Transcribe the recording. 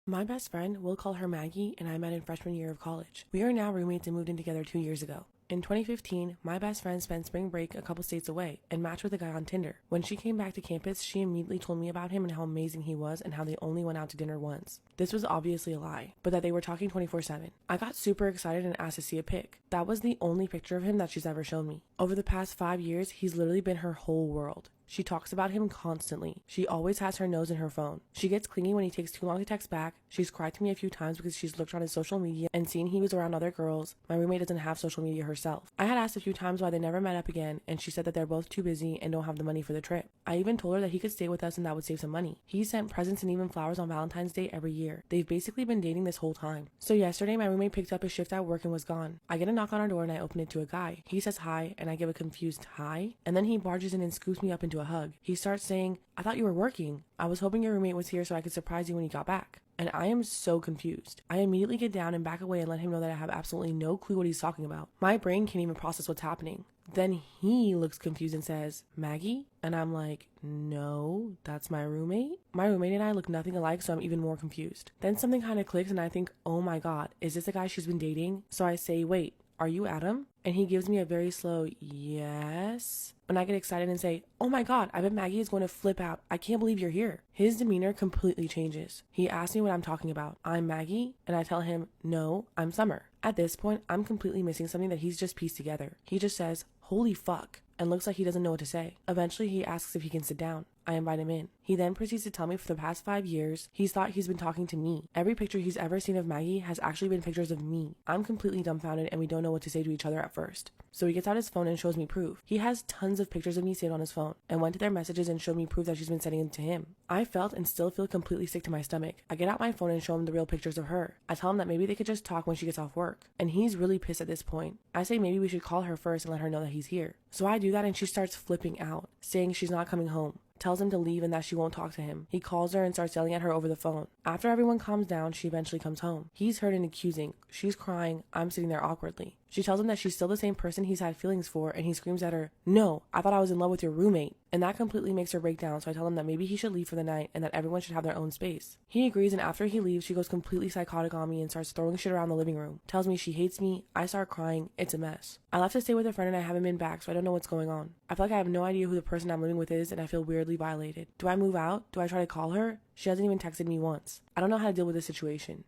My best friend, we'll call her Maggie, and I met in freshman year of college. We are now roommates and moved in together 2 years ago. In 2015, my best friend spent spring break a couple states away and matched with a guy on Tinder. When she came back to campus, she immediately told me about him and how amazing he was and how they only went out to dinner once. This was obviously a lie, but that they were talking 24/7. I got super excited and asked to see a pic. That was the only picture of him that she's ever shown me. Over the past 5 years, he's literally been her whole world. She talks about him constantly. She always has her nose in her phone. She gets clingy when he takes too long to text back. She's cried to me a few times because she's looked on his social media and seen he was around other girls. My roommate doesn't have social media herself. I had asked a few times why they never met up again, and she said that they're both too busy and don't have the money for the trip. I even told her that he could stay with us and that would save some money. He sent presents and even flowers on Valentine's Day every year. They've basically been dating this whole time. So yesterday, my roommate picked up his shift at work and was gone. I get a knock on our door and I open it to a guy. He says hi, and I give a confused hi, and then he barges in and scoops me up into a hug. He starts saying, "I thought you were working. I was hoping your roommate was here so I could surprise you when he got back." And I am so confused. I immediately get down and back away and let him know that I have absolutely no clue what he's talking about. My brain can't even process what's happening. Then he looks confused and says, "Maggie?" And I'm like, "No, that's my roommate." My roommate and I look nothing alike, so I'm even more confused. Then something kind of clicks and I think, oh my god, is this the guy she's been dating? So I say, "Wait, are you Adam?" And he gives me a very slow yes. And I get excited and say, "Oh my god, I bet Maggie is going to flip out. I can't believe you're here." His demeanor completely changes. He asks me what I'm talking about. I'm Maggie, and I tell him, "No, I'm Summer." At this point, I'm completely missing something that he's just pieced together. He just says, "Holy fuck," and looks like he doesn't know what to say. Eventually, he asks if he can sit down. I invite him in. He then proceeds to tell me for the past 5 years, he's thought he's been talking to me. Every picture he's ever seen of Maggie has actually been pictures of me. I'm completely dumbfounded and we don't know what to say to each other at first. So he gets out his phone and shows me proof. He has tons of pictures of me saved on his phone and went to their messages and showed me proof that she's been sending them to him. I felt and still feel completely sick to my stomach. I get out my phone and show him the real pictures of her. I tell him that maybe they could just talk when she gets off work. And he's really pissed at this point. I say maybe we should call her first and let her know that he's here. So I do that and she starts flipping out, saying she's not coming home. Tells him to leave and that she won't talk to him. He calls her and starts yelling at her over the phone. After everyone calms down, she eventually comes home. He's hurt and accusing. She's crying. I'm sitting there awkwardly. She tells him that she's still the same person he's had feelings for, and he screams at her, "No, I thought I was in love with your roommate." And that completely makes her break down, so I tell him that maybe he should leave for the night and that everyone should have their own space. He agrees, and after he leaves, she goes completely psychotic on me and starts throwing shit around the living room. Tells me she hates me. I start crying. It's a mess. I left to stay with a friend and I haven't been back, so I don't know what's going on. I feel like I have no idea who the person I'm living with is, and I feel weirdly violated. Do I move out? Do I try to call her? She hasn't even texted me once. I don't know how to deal with this situation.